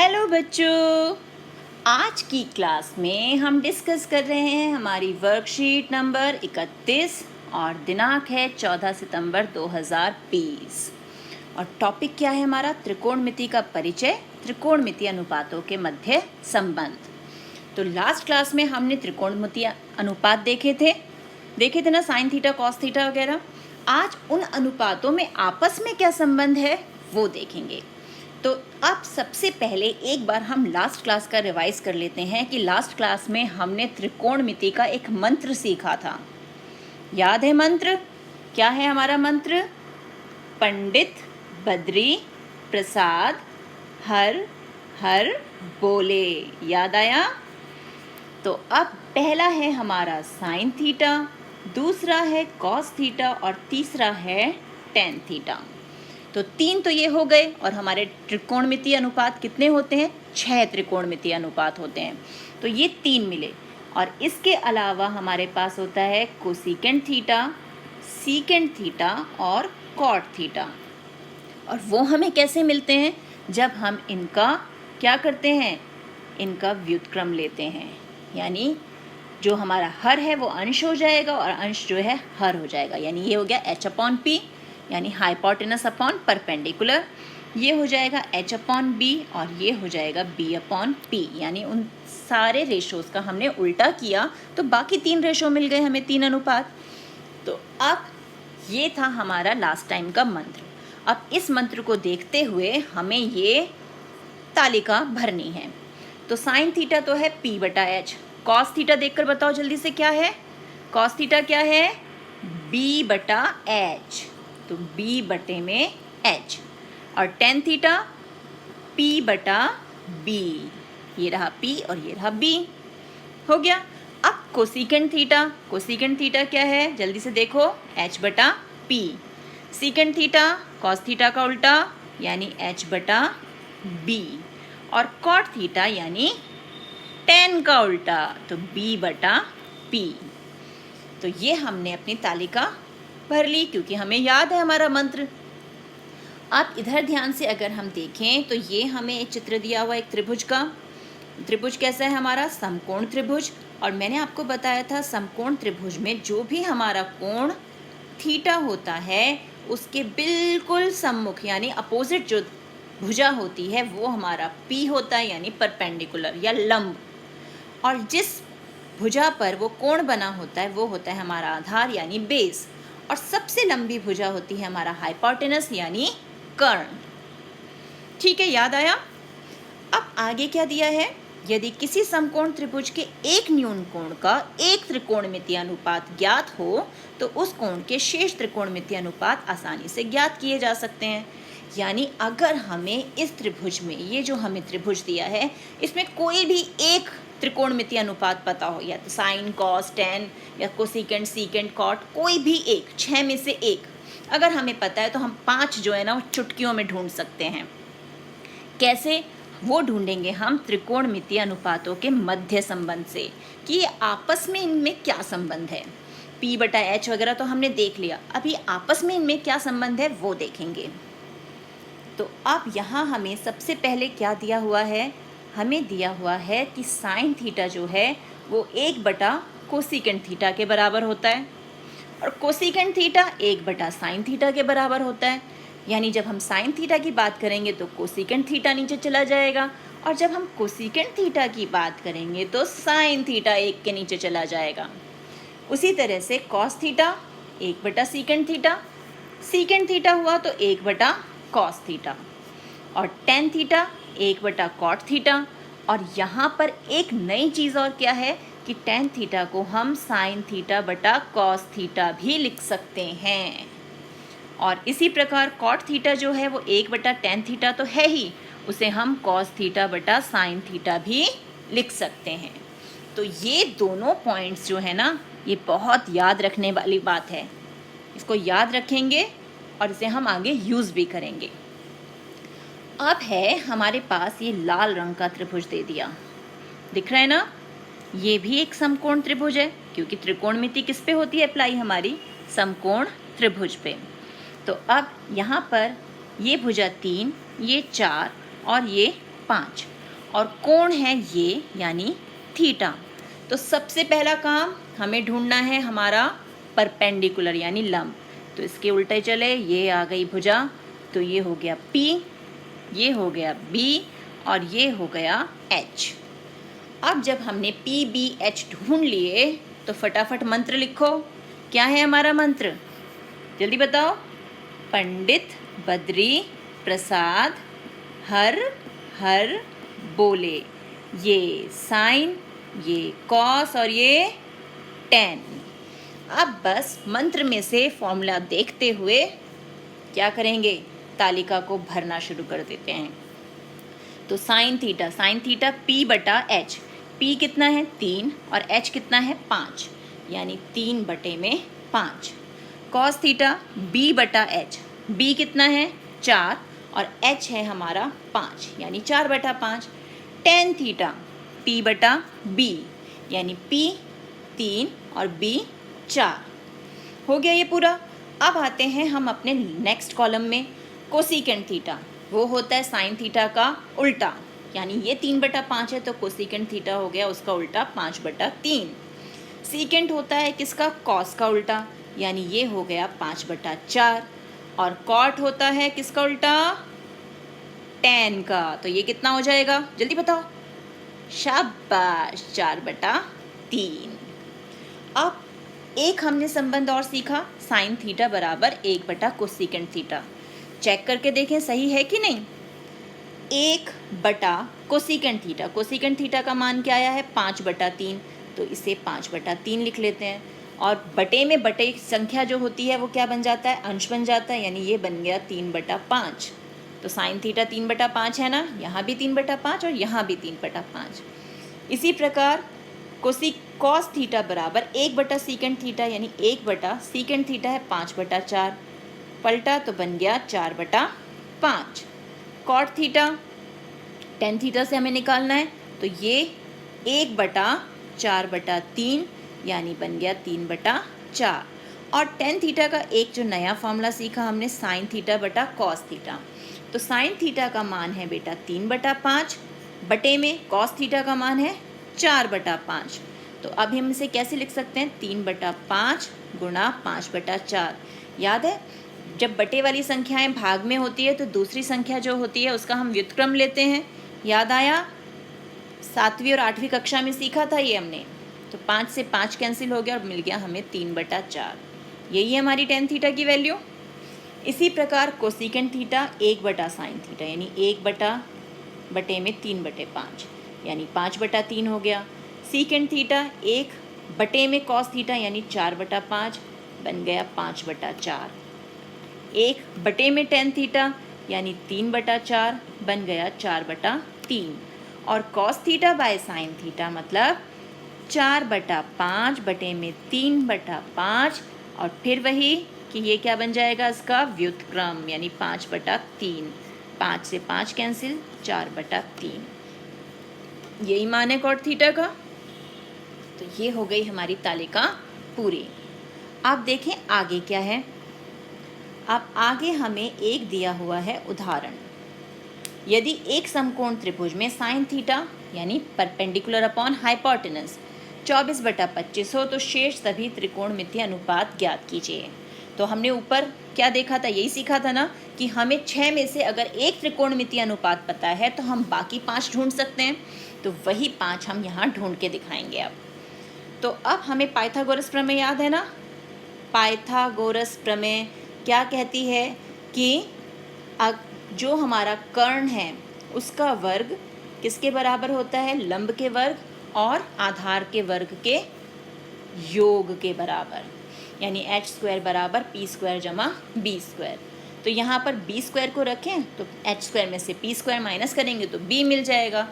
Hello बच्चों, आज की क्लास में हम डिस्कस कर रहे हैं हमारी वर्कशीट नंबर 31 और दिनांक है 14 सितंबर 2020 और टॉपिक क्या है हमारा? त्रिकोणमिति का परिचय, त्रिकोणमिति अनुपातों के मध्य संबंध। तो लास्ट क्लास में हमने त्रिकोणमिति अनुपात देखे थे ना, साइन थीटा कॉस थीटा वगैरह। आज उन अनुपातों में आपस में क्या संबंध है वो देखेंगे। तो अब सबसे पहले एक बार हम लास्ट क्लास का रिवाइज कर लेते हैं कि लास्ट क्लास में हमने त्रिकोणमिति का एक मंत्र सीखा था। याद है मंत्र? क्या है हमारा मंत्र? पंडित बद्री प्रसाद हर हर बोले। याद आया? तो अब पहला है हमारा साइन थीटा, दूसरा है कॉस थीटा और तीसरा है टेन थीटा। तो तीन तो ये हो गए और हमारे त्रिकोणमिति अनुपात कितने होते हैं? 6 त्रिकोणमिति अनुपात होते हैं। तो ये 3 मिले और इसके अलावा हमारे पास होता है कोसेकेंट थीटा, सीकेंट थीटा और कॉट थीटा। और वो हमें कैसे मिलते हैं? जब हम इनका क्या करते हैं? इनका व्युत्क्रम लेते हैं, यानी जो हमारा हर है वो अंश हो जाएगा और अंश जो है हर हो जाएगा। यानी ये हो गया h/p, यानी हाइपोटेनस अपॉन परपेंडिकुलर। ये हो जाएगा h/b और ये हो जाएगा b/p। यानी उन सारे रेशोज़ का हमने उल्टा किया तो बाकी 3 रेशो मिल गए हमें, 3 अनुपात। तो अब ये था हमारा लास्ट टाइम का मंत्र। अब इस मंत्र को देखते हुए हमें ये तालिका भरनी है। तो साइन थीटा तो है p/h। कॉस थीटा देखकर बताओ जल्दी से, क्या है? कॉस थीटा क्या है? b/h। तो b बटे में h। और टेन थीटा p/b। ये रहा p और ये रहा b। हो गया। अब कोसेकेंट थीटा, कोसेकेंट थीटा क्या है? जल्दी से देखो, h/p। Secant theta cos theta का उल्टा यानी h/b। और कॉट थीटा यानी टेन का उल्टा, तो b/p। तो ये हमने अपनी तालिका भर ली क्योंकि हमें याद है हमारा मंत्र। अब इधर ध्यान से अगर हम देखें तो ये हमें एक चित्र दिया हुआ एक त्रिभुज का। त्रिभुज कैसा है हमारा? समकोण त्रिभुज। और मैंने आपको बताया था समकोण त्रिभुज में जो भी हमारा कोण थीटा होता है उसके बिल्कुल सम्मुख यानी अपोजिट जो भुजा होती है वो हमारा p होता है, यानी परपेंडिकुलर या लंब। और जिस भुजा पर वो कोण बना होता है वो होता है हमारा आधार यानी बेस। और सबसे लंबी भुजा होती है हमारा हाइपोटेनस यानी कर्ण। ठीक है, याद आया? अब आगे क्या दिया है? यदि किसी समकोण त्रिभुज के एक न्यून कोण का एक त्रिकोणमिति अनुपात ज्ञात हो तो उस कोण के शेष त्रिकोणमिति अनुपात आसानी से ज्ञात किए जा सकते हैं। यानी अगर हमें इस त्रिभुज में, ये जो हमें त्रिभुज दिया है, इसमें कोई भी एक त्रिकोणमिति अनुपात पता हो, या तो साइन कॉस टेन या कोसेकेंट सीकेंट कॉट, कोई भी एक, 6 में से एक अगर हमें पता है तो हम 5 जो है ना वो चुटकियों में ढूंढ सकते हैं। कैसे? वो ढूंढेंगे हम त्रिकोणमिति अनुपातों के मध्य संबंध से कि ये आपस में इनमें क्या संबंध है। p/h वगैरह तो हमने देख लिया, अभी आपस में इनमें क्या संबंध है वो देखेंगे। तो अब यहाँ हमें सबसे पहले क्या दिया हुआ है? हमें दिया हुआ है कि साइन थीटा जो है वो 1/कोसेकेंट थीटा के बराबर होता है और कोसेकेंट थीटा 1/साइन थीटा के बराबर होता है। यानी जब हम साइन थीटा की बात करेंगे तो कोसेकेंट थीटा नीचे चला जाएगा और जब हम कोसेकेंट थीटा की बात करेंगे तो साइन थीटा 1 के नीचे चला जाएगा। उसी तरह से कॉस थीटा 1/सीकेंट थीटा, सीकेंट थीटा हुआ तो 1/कॉस थीटा और टेन थीटा 1/कॉट थीटा। और यहाँ पर एक नई चीज़ और क्या है कि टेन थीटा को हम साइन थीटा/कॉस थीटा भी लिख सकते हैं। और इसी प्रकार कॉट थीटा जो है वो 1/टेन थीटा तो है ही, उसे हम कॉस थीटा/साइन थीटा भी लिख सकते हैं। तो ये दोनों पॉइंट्स जो है ना, ये बहुत याद रखने वाली बात है। इसको याद रखेंगे और इसे हम आगे यूज़ भी करेंगे। अब है हमारे पास ये लाल रंग का त्रिभुज दे दिया, दिख रहा है ना? ये भी एक समकोण त्रिभुज है क्योंकि त्रिकोणमिति किस पे होती है अप्लाई? हमारी समकोण त्रिभुज पे। तो अब यहाँ पर ये भुजा 3, ये 4 और ये 5। और कोण है ये यानी थीटा। तो सबसे पहला काम हमें ढूंढना है हमारा परपेंडिकुलर यानी लंब। तो इसके उल्टे चले, ये आ गई भुजा, तो ये हो गया P, ये हो गया B और ये हो गया H। अब जब हमने P, B, H ढूंढ लिए तो फटाफट मंत्र लिखो। क्या है हमारा मंत्र, जल्दी बताओ। पंडित बद्री प्रसाद हर हर बोले। ये साइन, ये कॉस और ये टेन। अब बस मंत्र में से फॉर्मूला देखते हुए क्या करेंगे, तालिका को भरना शुरू कर देते हैं। तो साइन थीटा P बटा H। P कितना है 3 और H कितना है 5, यानी 3 बटे में 5। कॉस थीटा B बटा H। B कितना है 4 और H है हमारा 5, यानी 4 बटा 5। टेन थीटा P बटा B, यानी P 3 और B 4। हो गया ये पूरा। अब आते हैं हम अपने नेक्स्ट कॉलम में। कोसिकेंट थीटा वो होता है साइन थीटा का उल्टा, यानी ये 3 बटा 5 है तो कोसिकेंट थीटा हो गया उसका उल्टा 5 बटा 3। सीकेंट होता है किसका, कॉस का उल्टा, यानी ये हो गया 5 बटा 4। और कॉट होता है किसका उल्टा, टेन का, तो ये कितना हो जाएगा जल्दी बताओ। शाबाश, 4 बटा 3। अब एक हमने संबंध और सीखा, साइन थीटा बराबर 1 बटा कोसिकेंट थीटा। चेक करके देखें सही है कि नहीं। 1 बटा कोसिकेंट थीटा का मान क्या आया है 5 बटा 3, तो इसे 5 बटा 3 लिख लेते हैं। और बटे में बटे संख्या जो होती है वो क्या बन जाता है, अंश बन जाता है, यानी ये बन गया 3 बटा 5। तो साइन थीटा 3 बटा 5 है ना, यहाँ भी 3 बटा 5 और यहाँ भी 3 बटा 5। इसी प्रकार कॉस थीटा बराबर 1 बटा सीकेंट थीटा, यानी 1 बटा सीकेंट थीटा है 5 बटा 4, पलटा तो बन गया 4 बटा 5। कॉट थीटा टेन थीटा से हमें निकालना है, तो ये 1 बटा 4 बटा 3, यानी बन गया 3 बटा 4। और टेन थीटा का एक जो नया फॉर्मूला सीखा हमने, साइन थीटा बटा कॉस थीटा। तो साइन थीटा का मान है बेटा 3 बटा 5, बटे में कॉस थीटा का मान है 4 बटा 5। तो अब हम इसे कैसे लिख सकते हैं, 3 बटा 5 गुणा 5 बटा 4। याद है जब बटे वाली संख्याएं भाग में होती है तो दूसरी संख्या जो होती है उसका हम व्युत्क्रम लेते हैं। याद आया, 7वीं और 8वीं कक्षा में सीखा था ये हमने। तो 5 से 5 कैंसिल हो गया और मिल गया हमें 3 बटा 4। यही है हमारी टेन थीटा की वैल्यू। इसी प्रकार कोसिकेंट थीटा 1 बटा साइन थीटा, यानी 1 बटा बटे में 3 बटे 5, यानी 5 बटा 3 हो गया। सीकेंट थीटा 1 बटे में कॉस थीटा, यानी 4 बटा 5, बन गया 5 बटा 4। 1 बटे में टेन थीटा, यानी 3 बटा 4, बन गया 4 बटा 3। और cos theta by sine theta मतलब 4 बटा 5 बटे में 3 बटा 5, और फिर वही कि ये क्या बन जाएगा इसका व्युत्क्रम, यानी 5 बटा 3। 5 से 5 कैंसिल, 4 बटा 3। यही मान है कॉट थीटा का। तो ये हो गई हमारी तालिका पूरी। आप देखें आगे क्या है। अब आगे हमें एक दिया हुआ है उदाहरण। यदि एक समकोण त्रिभुज में साइन थीटा यानी परपेंडिकुलर अपॉन हाइपोटेनस 24 बटा 25 हो तो शेष सभी त्रिकोणमितीय अनुपात ज्ञात कीजिए। तो हमने ऊपर क्या देखा था, यही सीखा था ना कि हमें 6 में से अगर एक त्रिकोणमितीय अनुपात पता है तो हम बाकी 5 ढूंढ सकते हैं। तो वही 5 हम यहाँ ढूंढ के दिखाएंगे अब। तो अब हमें पाइथागोरस प्रमेय याद है ना। पाइथागोरस प्रमेय क्या कहती है कि जो हमारा कर्ण है उसका वर्ग किसके बराबर होता है, लंब के वर्ग और आधार के वर्ग के योग के बराबर, यानी h² बराबर p² जमा b²। तो यहाँ पर b² को रखें तो h² में से p² माइनस करेंगे तो b मिल जाएगा।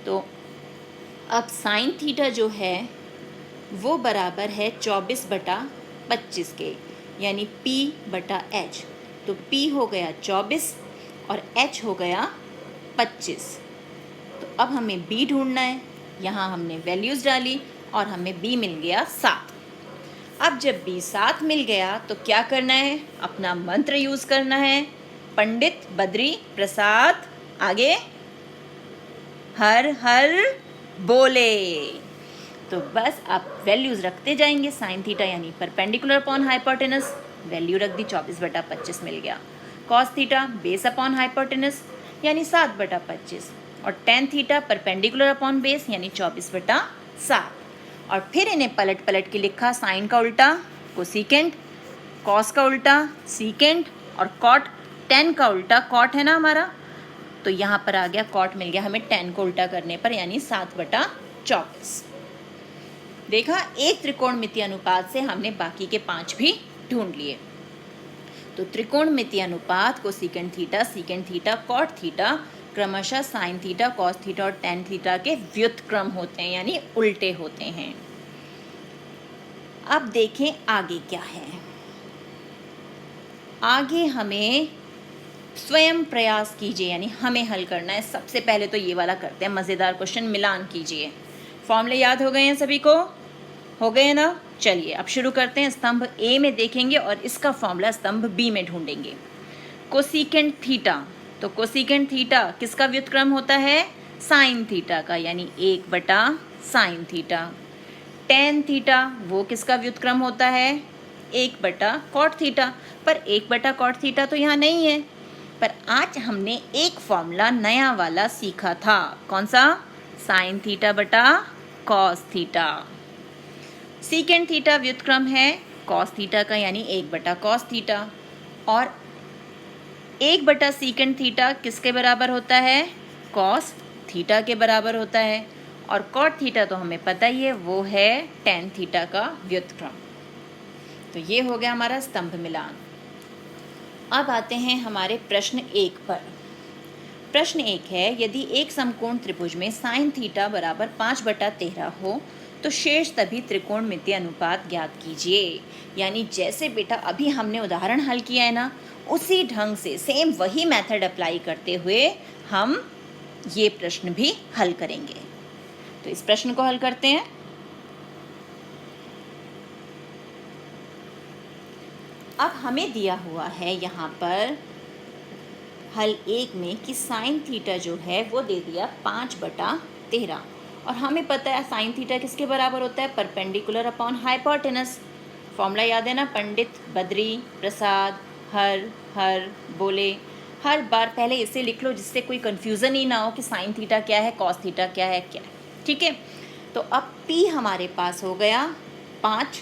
तो अब साइन थीटा जो है वो बराबर है 24 बटा 25 के, यानी p बटा h। तो p हो गया 24 और h हो गया 25। तो अब हमें b ढूंढना है। यहाँ हमने वैल्यूज़ डाली और हमें b मिल गया 7। अब जब b 7 मिल गया तो क्या करना है, अपना मंत्र यूज़ करना है। पंडित बद्री प्रसाद आगे हर हर बोले। तो बस आप वैल्यूज़ रखते जाएंगे। साइन थीटा यानी परपेंडिकुलर अपॉन हाइपोटेनस, वैल्यू रख दी 24/25 मिल गया। Cos theta base upon hypotenuse यानी 7/25, और tan theta perpendicular upon base यानी 24/7। और फिर इन्हें पलट पलट के लिखा, साइन का उल्टा कोसिकेंट, कॉस का उल्टा सीकेंट, और कॉट, टेन का उल्टा कॉट है ना हमारा, तो यहाँ पर आ गया कॉट मिल गया हमें टेन को उल्टा करने पर, यानी 7/24। देखा, एक त्रिकोणमितीय अनुपात से हमने बाकी के 5 भी ढूंढ लिए। तो त्रिकोणमितीय अनुपात को सीकेंट थीटा, कॉट थीटा क्रमशः साइन थीटा, कॉस थीटा और टेन थीटा के व्युत्क्रम होते हैं, यानी उल्टे होते हैं। अब देखें आगे क्या है। आगे हमें स्वयं प्रयास कीजिए, यानी हमें हल करना है। सबसे पहले तो ये वाला करते हैं, मज़ेदार क्वेश्चन, मिलान कीजिए। फॉर्मूले याद हो गए हैं सभी को? हो गए ना? चलिए अब शुरू करते हैं। स्तंभ ए में देखेंगे और इसका फॉर्मूला स्तंभ बी में ढूंढेंगे। कोसिकेंट थीटा, तो कोसिकेंट थीटा किसका व्युत्क्रम होता है? साइन थीटा का, यानी 1/साइन थीटा। टेन थीटा वो किसका व्युत्क्रम होता है? 1/कॉट थीटा। पर 1/कॉट थीटा तो यहाँ नहीं है। पर आज हमने एक फॉर्मूला नया वाला सीखा था। कौन सा? साइन थीटा बटा कॉस थीटा। सीकेंट थीटा व्युत्क्रम है कॉस थीटा का, यानी 1/कॉस थीटा। और 1/सीकेंट थीटा किसके बराबर होता है? कॉस थीटा के बराबर होता है। और कॉट थीटा तो हमें पता ही है, वो है टेन थीटा का व्युत्क्रम। तो ये हो गया हमारा स्तंभ मिलान। अब आते हैं हमारे प्रश्न 1 पर। प्रश्न 1 है, यदि एक समकोण त्रिभुज में साइन थीटा बराबर 5/13 हो तो शेष सभी त्रिकोणमितीय अनुपात ज्ञात कीजिए। यानी जैसे बेटा अभी हमने उदाहरण हल किया है ना, उसी ढंग से सेम वही मेथड अप्लाई करते हुए हम ये प्रश्न भी हल करेंगे। तो इस प्रश्न को हल करते हैं। अब हमें दिया हुआ है यहाँ पर हल 1 में कि साइन थीटा जो है वो दे दिया 5/13, और हमें पता है साइन थीटा किसके बराबर होता है? Perpendicular upon hypotenuse. फॉर्मूला याद है ना? पंडित बद्री प्रसाद हर हर बोले। हर बार पहले इसे लिख लो जिससे कोई कन्फ्यूज़न ही ना हो कि साइन थीटा क्या है, कॉस थीटा क्या है, क्या है। ठीक है, तो अब P हमारे पास हो गया 5,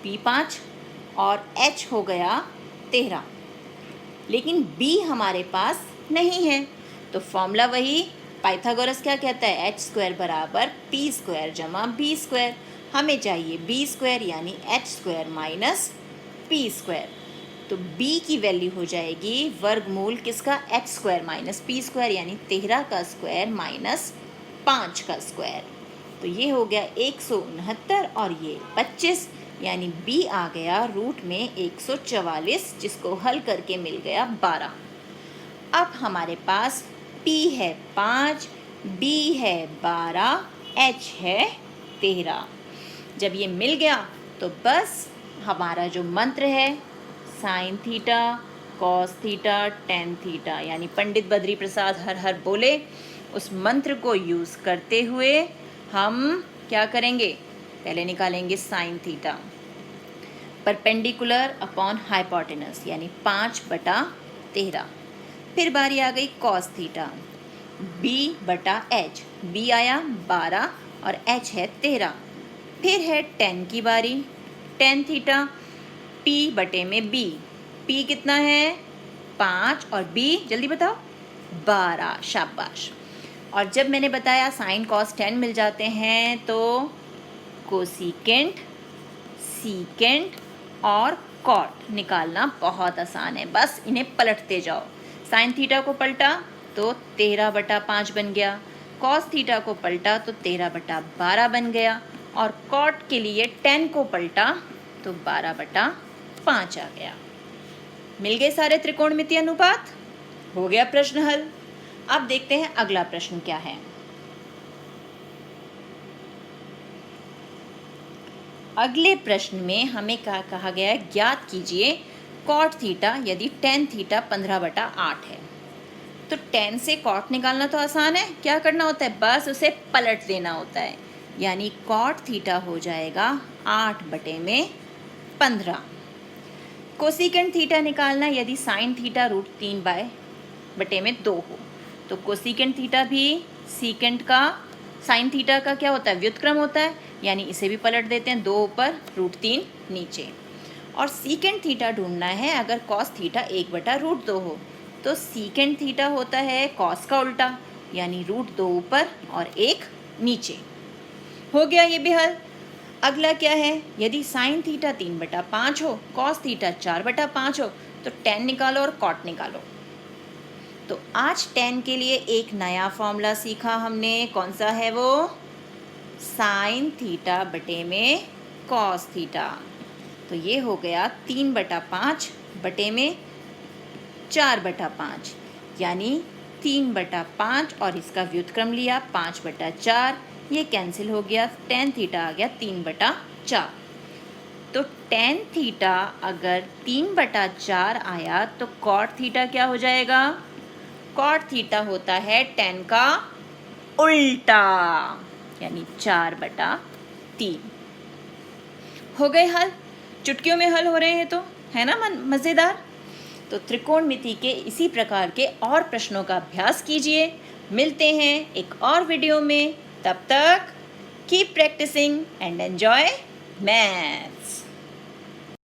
P5, और H हो गया 13, लेकिन B हमारे पास नहीं है। तो फॉर्मूला वही, पाइथागोरस क्या कहता है? h² बराबर p² जमा b²। हमें चाहिए b² यानी h² माइनस p²। तो b की वैल्यू हो जाएगी वर्गमूल किसका? h² माइनस p² यानी 13 का स्क्वायर माइनस 5 का स्क्वायर। तो ये हो गया 169 और ये 25, यानी b आ गया रूट में 144, जिसको हल करके मिल गया 12। अब हमारे पास P है 5, B है 12, H है 13। जब ये मिल गया तो बस हमारा जो मंत्र है sine theta, cos theta, tan theta, यानी पंडित बद्री प्रसाद हर हर बोले, उस मंत्र को यूज़ करते हुए हम क्या करेंगे? पहले निकालेंगे sine theta perpendicular upon hypotenuse, यानी 5/13। फिर बारी आ गई कॉस थीटा, B/H, B आया 12 और H है 13। फिर है टेन की बारी, टेन थीटा P/B, P कितना है? 5 और B जल्दी बताओ 12, शाबाश। और जब मैंने बताया साइन कॉस टेन मिल जाते हैं तो कोसिकेंट, सीकेंट और कॉट निकालना बहुत आसान है, बस इन्हें पलटते जाओ। साइन थीटा को पलटा तो 13/5 बन गया, कॉस थीटा को पलटा तो 13/12 बन गया, और कॉट के लिए 10 को पलटा तो 12/5 आ गया। मिल गए सारे त्रिकोणमितीय अनुपात। हो गया प्रश्न हल। अब देखते हैं अगला प्रश्न क्या है। अगले प्रश्न में हमें क्या कहा गया है? ज्ञात कीजिए कॉट थीटा यदि टेन थीटा 15/8 है। तो tan से cot निकालना तो आसान है, क्या करना होता है, बस उसे पलट देना होता है, यानी cot थीटा हो जाएगा 8/15। कोसिकेंट थीटा निकालना, यदि साइन थीटा √3/2 हो, तो कोसिकेंट थीटा भी सीकेंट का साइन थीटा का क्या होता है, व्युत्क्रम होता है, यानी इसे भी पलट देते हैं, 2 ऊपर √3 नीचे। और सीकेंट थीटा ढूंढना है अगर कॉस थीटा 1/√2 हो, तो सीकेंट थीटा होता है कॉस का उल्टा, यानी √2 ऊपर और 1 नीचे। हो गया ये भी हल। अगला क्या है, यदि साइन थीटा 3/5 हो, कॉस थीटा 4/5 हो, तो tan निकालो और कॉट निकालो। तो आज tan के लिए एक नया फॉर्मूला सीखा हमने, कौन सा है वो, साइन थीटा बटे में कॉस थीटा। तो ये हो गया 3/5 बटे में 4/5, यानी 3/5 और इसका व्युत्क्रम लिया 5/4, ये कैंसिल हो गया, tan थीटा आ गया 3/4। तो tan थीटा अगर 3/4 आया तो cot थीटा क्या हो जाएगा, cot थीटा होता है tan का उल्टा, यानी 4/3। हो गए हल, चुटकियों में हल हो रहे हैं, तो है ना मज़ेदार। तो त्रिकोणमिति के इसी प्रकार के और प्रश्नों का अभ्यास कीजिए। मिलते हैं एक और वीडियो में, तब तक keep practising and enjoy maths.